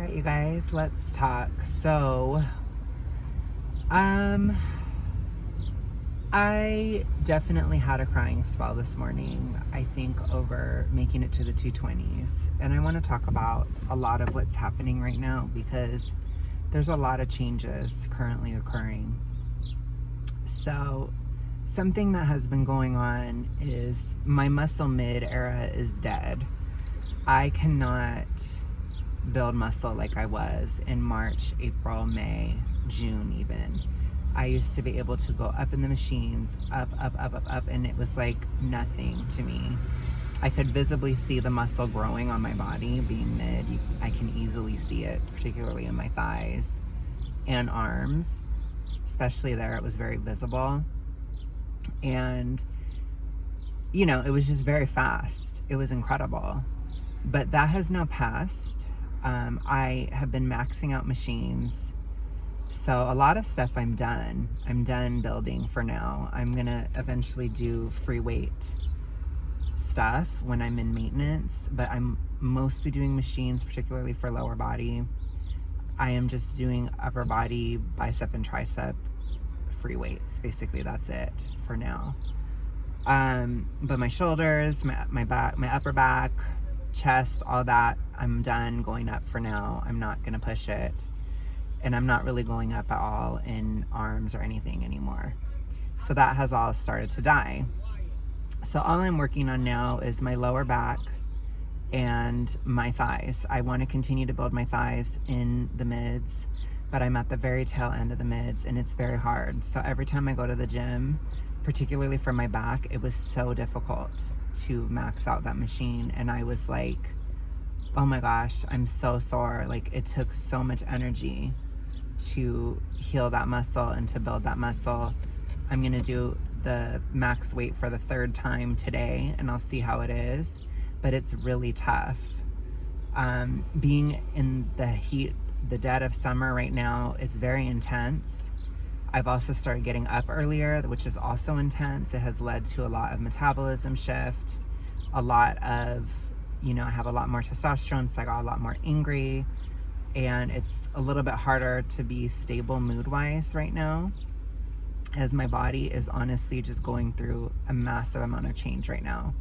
right, you guys, let's talk. Um, I definitely had a crying spell this morning, I think, over making it to the 220s. And I want to talk about a lot of what's happening right now because there's a lot of changes currently occurring. So, something that has been going on is my muscle mid era is dead. I cannot build muscle like I was in March, April, May, June even. I used to be able to go up in the machines, up, and it was like nothing to me. I could visibly see the muscle growing on my body, being mid. I can easily see it, particularly in my thighs and arms, especially there. It was very visible. And, it was just very fast. It was incredible. But that has now passed. I have been maxing out machines. So a lot of stuff I'm done. I'm done building for now. I'm going to eventually do free weight stuff when I'm in maintenance, but I'm mostly doing machines, particularly for lower body. I am just doing upper body, bicep and tricep free weights. Basically, that's it for now. But my shoulders, my back, my upper back, chest, all that, I'm done going up for now. I'm not going to push it. And I'm not really going up at all in arms or anything anymore. So that has all started to die. So all I'm working on now is my lower back and my thighs. I want to continue to build my thighs in the mids, but I'm at the very tail end of the mids and it's very hard. So every time I go to the gym, particularly for my back, it was so difficult to max out that machine. And I was like, oh my gosh, I'm so sore. Like, it took so much energy to heal that muscle and to build that muscle. I'm gonna do the max weight for the third time today and I'll see how it is, but it's really tough. Being in the heat, the dead of summer right now is very intense. I've also started getting up earlier, which is also intense. It has led to a lot of metabolism shift, a lot of, I have a lot more testosterone, so I got a lot more angry, and it's a little bit harder to be stable mood-wise right now, as my body is honestly just going through a massive amount of change right now.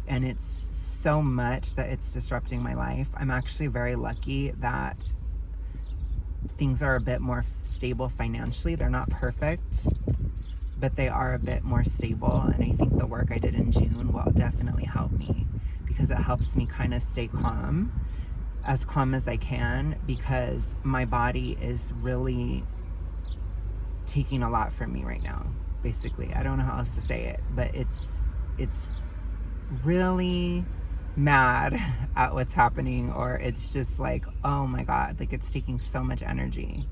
And it's so much that it's disrupting my life. I'm actually very lucky that things are a bit more stable financially. They're not perfect, but they are a bit more stable. And I think the work I did in June will definitely help me because it helps me kind of stay calm as I can, because my body is really taking a lot from me right now. Basically, I don't know how else to say it, but it's really mad at what's happening, or it's just like, oh my God, like it's taking so much energy.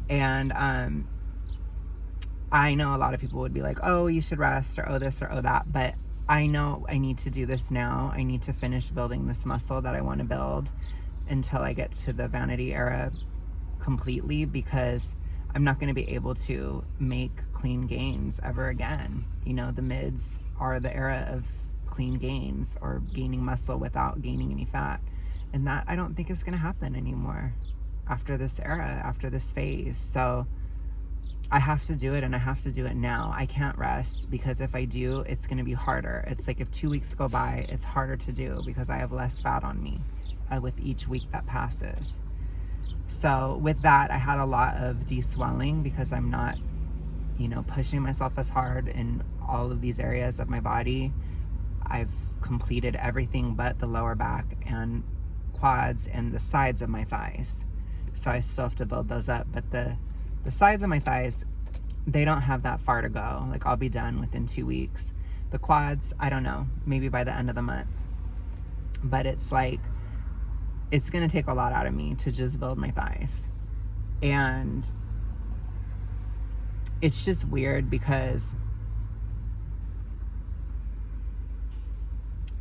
And I know a lot of people would be like, oh, you should rest, or oh this, or oh that, but I know I need to do this now. I need to finish building this muscle that I want to build until I get to the vanity era completely, because I'm not going to be able to make clean gains ever again. The mids are the era of clean gains, or gaining muscle without gaining any fat. And that I don't think is going to happen anymore after this era, after this phase. So I have to do it, and I have to do it now. I can't rest, because if I do, it's going to be harder. It's like if 2 weeks go by, it's harder to do because I have less fat on me with each week that passes. So with that, I had a lot of de-swelling because I'm not, pushing myself as hard in all of these areas of my body. I've completed everything but the lower back and quads and the sides of my thighs. So I still have to build those up. But the sides of my thighs, they don't have that far to go. Like, I'll be done within 2 weeks. The quads, I don't know, maybe by the end of the month. But it's like, it's going to take a lot out of me to just build my thighs. And it's just weird because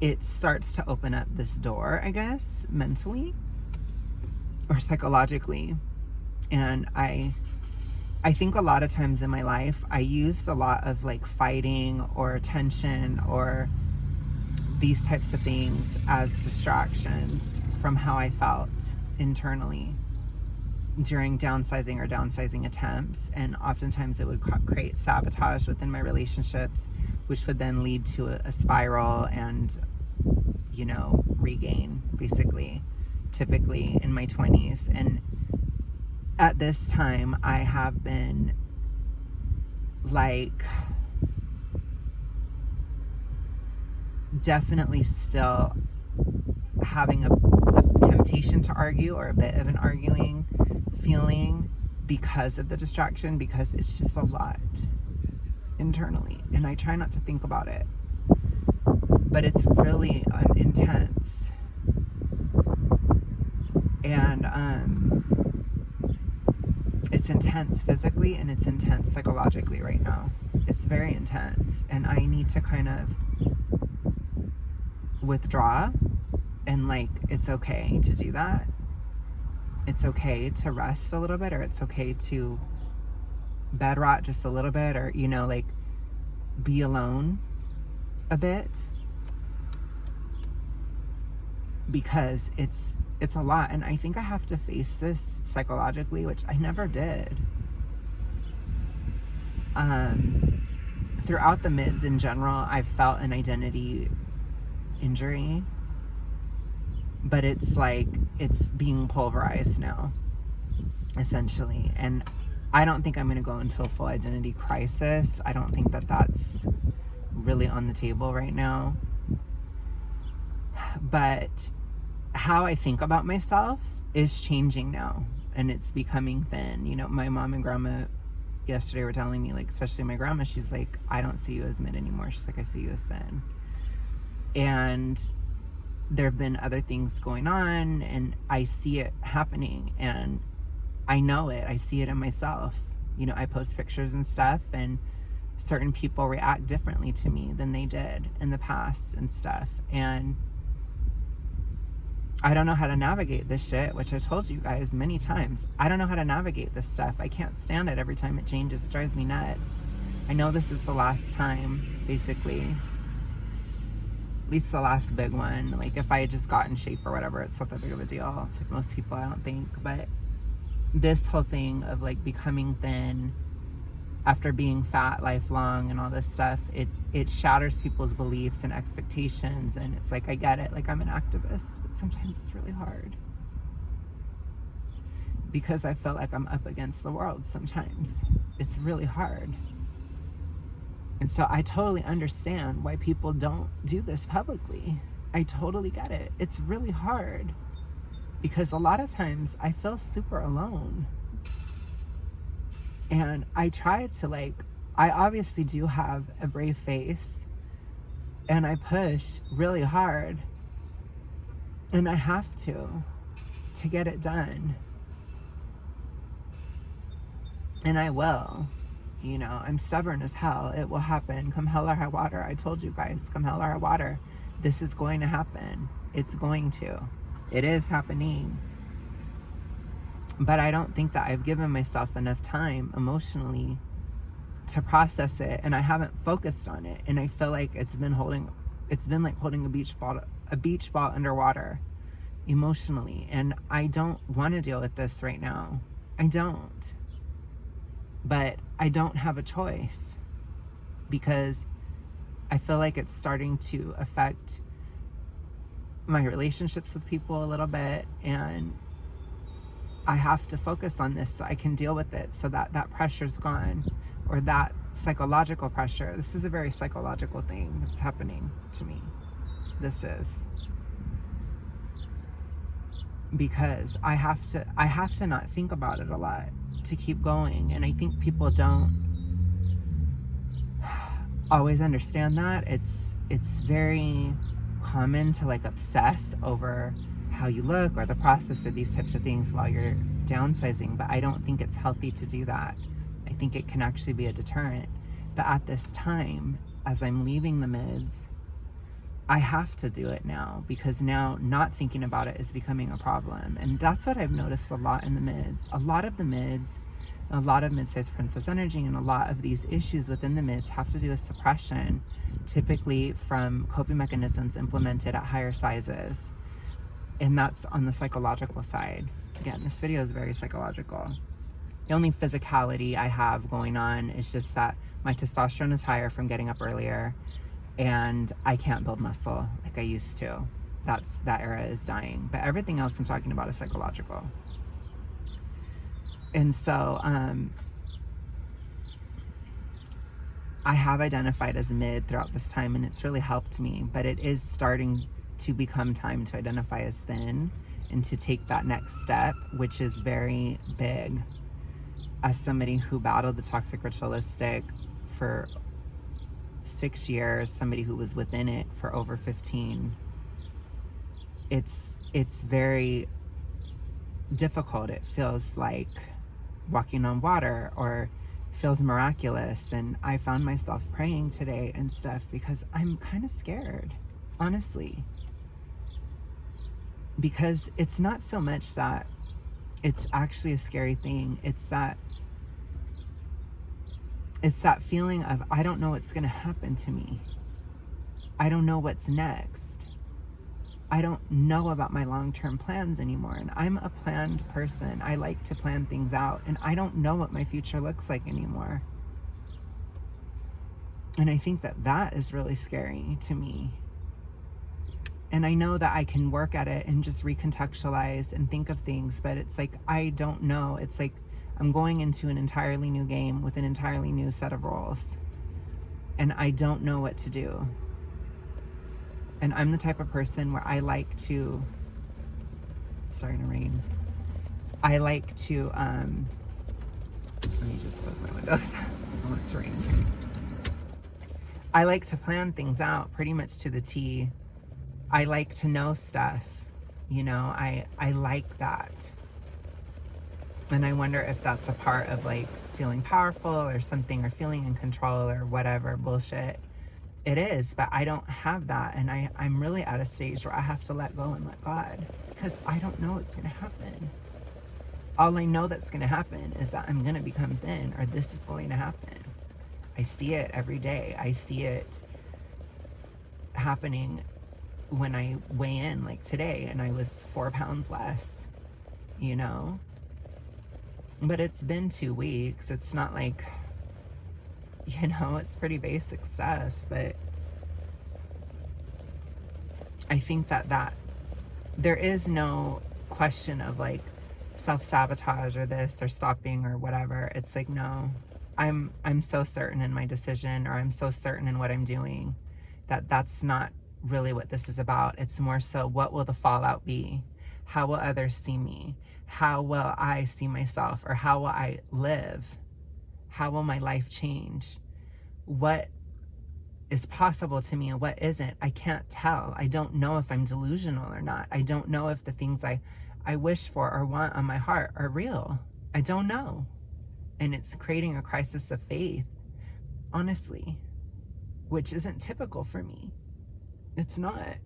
it starts to open up this door, I guess, mentally or psychologically. And I think a lot of times in my life, I used a lot of like fighting or tension or these types of things as distractions from how I felt. internally during downsizing or downsizing attempts, and oftentimes it would create sabotage within my relationships, which would then lead to a spiral and, you know, regain, basically, typically in my 20s. And at this time, I have been like definitely still having a temptation to argue, or a bit of an arguing feeling, because of the distraction, because it's just a lot internally, and I try not to think about it, but it's really intense. And it's intense physically, and it's intense psychologically right now. It's very intense, and I need to kind of withdraw, and like, it's okay to do that. It's okay to rest a little bit, or it's okay to bed rot just a little bit, or, you know, like, be alone a bit, because it's a lot. And I think I have to face this psychologically, which I never did. Throughout the mids in general, I've felt an identity injury, but it's like, it's being pulverized now, essentially. And I don't think I'm going to go into a full identity crisis. I don't think that that's really on the table right now. But how I think about myself is changing now, and it's becoming thin. You know, my mom and grandma yesterday were telling me, like, especially my grandma, she's like, I don't see you as mid anymore. She's like, I see you as thin. And there have been other things going on, and I see it happening, and I know it. I see it in myself. You know, I post pictures and stuff, and certain people react differently to me than they did in the past and stuff. And I don't know how to navigate this shit, which I told you guys many times. I don't know how to navigate this stuff. I can't stand it every time it changes. It drives me nuts. I know this is the last time, basically. At least the last big one. Like, if I had just got in shape or whatever, it's not that big of a deal to most people, I don't think. But this whole thing of, like, becoming thin after being fat lifelong and all this stuff, it shatters people's beliefs and expectations. And it's like, I get it, like, I'm an activist, but sometimes it's really hard, because I feel like I'm up against the world sometimes. It's really hard. And so I totally understand why people don't do this publicly. I totally get it. It's really hard, because a lot of times I feel super alone. And I try to, like, I obviously do have a brave face, and I push really hard, and I have to get it done. And I will. You know, I'm stubborn as hell. It will happen. Come hell or high water. I told you guys, come hell or high water. This is going to happen. It's going to. It is happening. But I don't think that I've given myself enough time emotionally to process it, and I haven't focused on it. And I feel like it's been like holding a beach ball underwater emotionally. And I don't want to deal with this right now. I don't. But I don't have a choice, because I feel like it's starting to affect my relationships with people a little bit, and I have to focus on this so I can deal with it, so that that pressure's gone, or that psychological pressure. This is a very psychological thing that's happening to me. This is. Because I have to not think about it a lot to keep going. And I think people don't always understand that. It's very common to, like, obsess over how you look or the process or these types of things while you're downsizing, but I don't think it's healthy to do that. I think it can actually be a deterrent. But at this time, as I'm leaving the mids, I have to do it now, because now not thinking about it is becoming a problem. And that's what I've noticed a lot in the mids. A lot of mid-sized princess energy and a lot of these issues within the mids have to do with suppression, typically from coping mechanisms implemented at higher sizes. And that's on the psychological side. Again, this video is very psychological. The only physicality I have going on is just that my testosterone is higher from getting up earlier, and I can't build muscle like I used to. That era is dying. But everything else I'm talking about is psychological. And so I have identified as mid throughout this time, and it's really helped me, but it is starting to become time to identify as thin and to take that next step, which is very big. As somebody who battled the toxic ritualistic for 6 years, somebody who was within it for over 15, it's very difficult. It feels like walking on water, or feels miraculous. And I found myself praying today and stuff because I'm kind of scared, honestly, because it's not so much that it's actually a scary thing. It's that feeling of, I don't know what's going to happen to me. I don't know what's next. I don't know about my long-term plans anymore. And I'm a planned person. I like to plan things out, and I don't know what my future looks like anymore. And I think that is really scary to me. And I know that I can work at it and just recontextualize and think of things, but it's like, I don't know. It's like I'm going into an entirely new game with an entirely new set of roles, and I don't know what to do. And I'm the type of person where I like to, it's starting to rain. I like to, let me just close my windows. I want it to rain. I like to plan things out pretty much to the T. I like to know stuff, you know, I like that. And I wonder if that's a part of like feeling powerful or something, or feeling in control or whatever bullshit it is. But I don't have that, and I'm really at a stage where I have to let go and let God, because I don't know what's going to happen. All I know that's going to happen is that I'm going to become thin, or this is going to happen. I see it every day. I see it happening when I weigh in, like today, and I was 4 pounds less, you know? But it's been 2 weeks. It's not like, you know, it's pretty basic stuff. But I think that there is no question of like self-sabotage or this or stopping or whatever. It's like, no, I'm so certain in my decision, or I'm so certain in what I'm doing, that that's not really what this is about. It's more so, what will the fallout be? How will others see me? How will I see myself? Or how will I live? How will my life change? What is possible to me and what isn't? I can't tell. I don't know if I'm delusional or not. I don't know if the things I wish for or want on my heart are real. I don't know. And it's creating a crisis of faith, honestly, which isn't typical for me. It's not.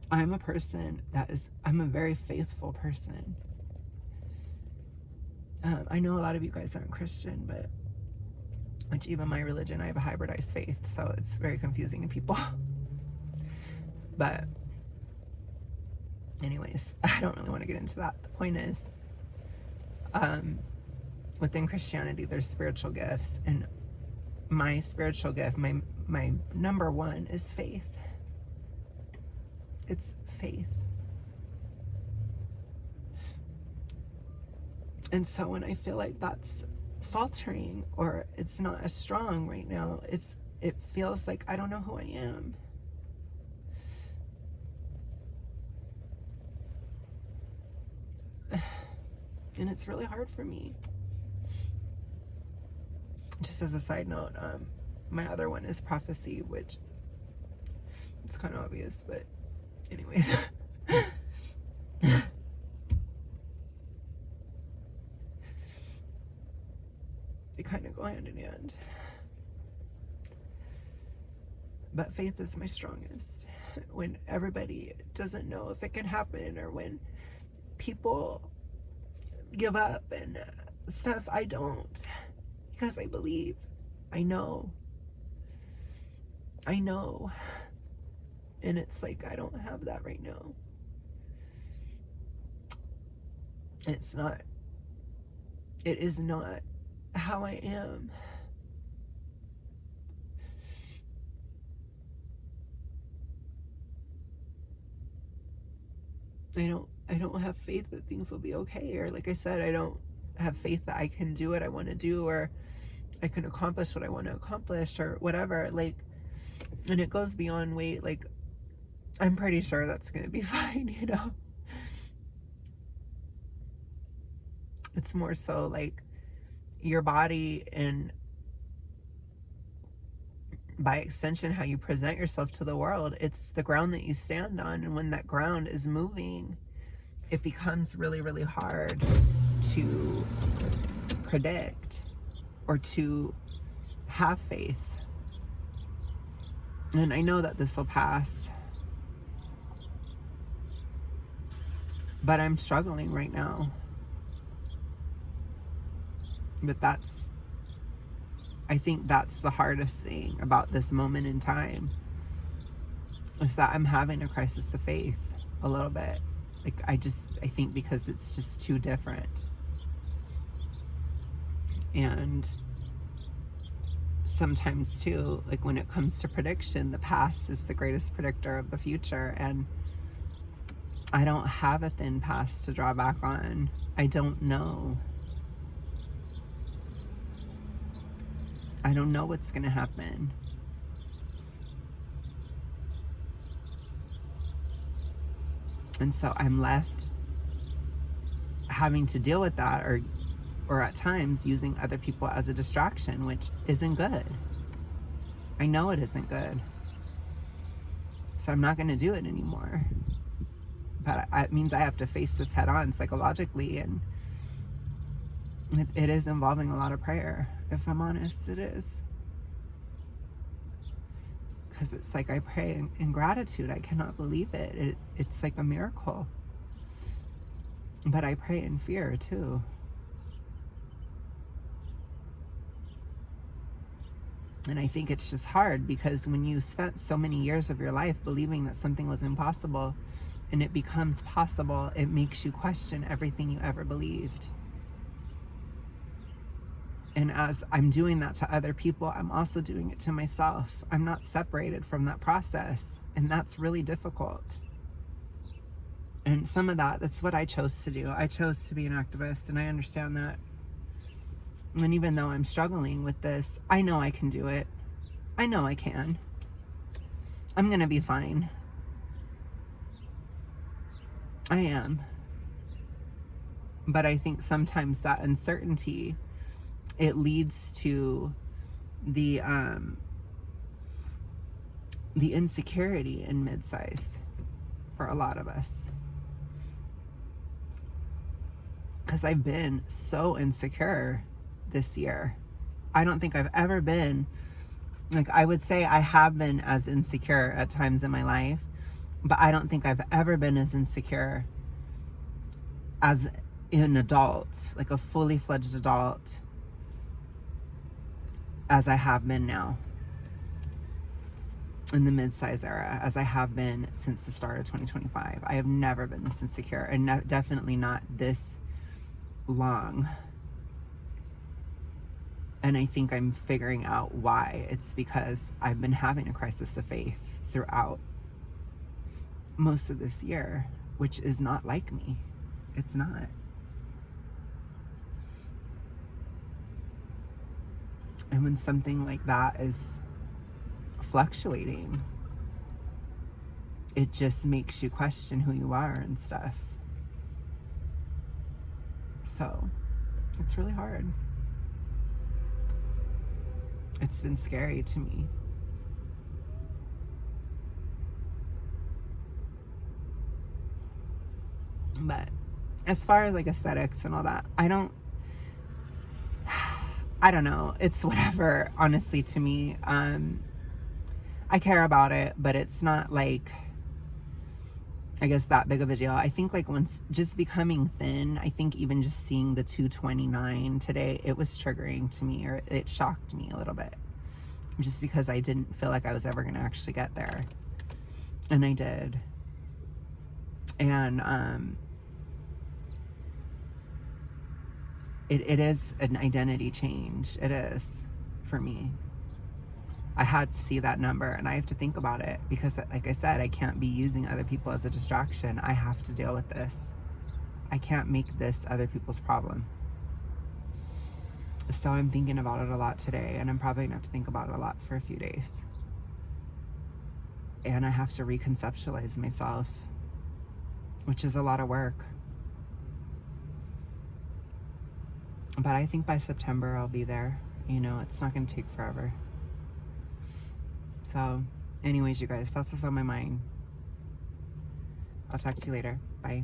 I'm a person I'm a very faithful person. I know a lot of you guys aren't Christian, but which even my religion, I have a hybridized faith, so it's very confusing to people. But anyways, I don't really want to get into that. The point is, within Christianity, there's spiritual gifts, and my spiritual gift, my number one is faith. It's faith. And so when I feel like that's faltering, or it's not as strong right now, it feels like I don't know who I am. And it's really hard for me. Just as a side note, my other one is prophecy, which it's kind of obvious, but anyways. They kind of go hand in hand. But faith is my strongest. When everybody doesn't know if it can happen, or when people give up and stuff, I don't. Because I believe. I know. And it's like, I don't have that right now. It is not how I am. I don't have faith that things will be okay. Or like I said, I don't have faith that I can do what I want to do, or I can accomplish what I want to accomplish, or whatever. Like, and it goes beyond weight. Like, I'm pretty sure that's going to be fine, you know? It's more so like your body, and by extension, how you present yourself to the world. It's the ground that you stand on. And when that ground is moving, it becomes really, really hard to predict or to have faith. And I know that this will pass, but I'm struggling right now. But I think that's the hardest thing about this moment in time, is that I'm having a crisis of faith a little bit. Like, I think because it's just too different. And sometimes too, like when it comes to prediction, the past is the greatest predictor of the future. And I don't have a thin past to draw back on. I don't know. I don't know what's going to happen. And so I'm left having to deal with that, or at times using other people as a distraction, which isn't good. I know it isn't good. So I'm not going to do it anymore. But it means I have to face this head on psychologically, and it is involving a lot of prayer. If I'm honest, it is. Because it's like I pray in gratitude. I cannot believe it. It's like a miracle. But I pray in fear too. And I think it's just hard, because when you spent so many years of your life believing that something was impossible and it becomes possible, it makes you question everything you ever believed. And as I'm doing that to other people, I'm also doing it to myself. I'm not separated from that process. And that's really difficult. And some of that's what I chose to do. I chose to be an activist, and I understand that. And even though I'm struggling with this, I know I can do it. I know I can. I'm going to be fine. I am. But I think sometimes that uncertainty, it leads to the insecurity in mid-size for a lot of us. Because I've been so insecure this year. I don't think I've ever been, like, I would say I have been as insecure at times in my life, but I don't think I've ever been as insecure as an adult, like a fully fledged adult, as I have been now in the mid-size era, as I have been since the start of 2025. I have never been this insecure, and definitely not this long. And I think I'm figuring out why. It's because I've been having a crisis of faith throughout most of this year, which is not like me. It's not. And when something like that is fluctuating, it just makes you question who you are and stuff. So it's really hard. It's been scary to me. But as far as like aesthetics and all that, I don't know. It's whatever, honestly, to me. I care about it, but it's not like, I guess, that big of a deal. I think like once just becoming thin, I think even just seeing the 229 today, it was triggering to me, or it shocked me a little bit, just because I didn't feel like I was ever going to actually get there. And I did. And it is an identity change. It is, for me. I had to see that number, and I have to think about it because, like I said, I can't be using other people as a distraction. I have to deal with this. I can't make this other people's problem. So I'm thinking about it a lot today, and I'm probably gonna have to think about it a lot for a few days. And I have to reconceptualize myself, which is a lot of work. But I think by September I'll be there. You know, it's not gonna take forever. So, anyways, you guys, that's what's on my mind. I'll talk to you later. Bye.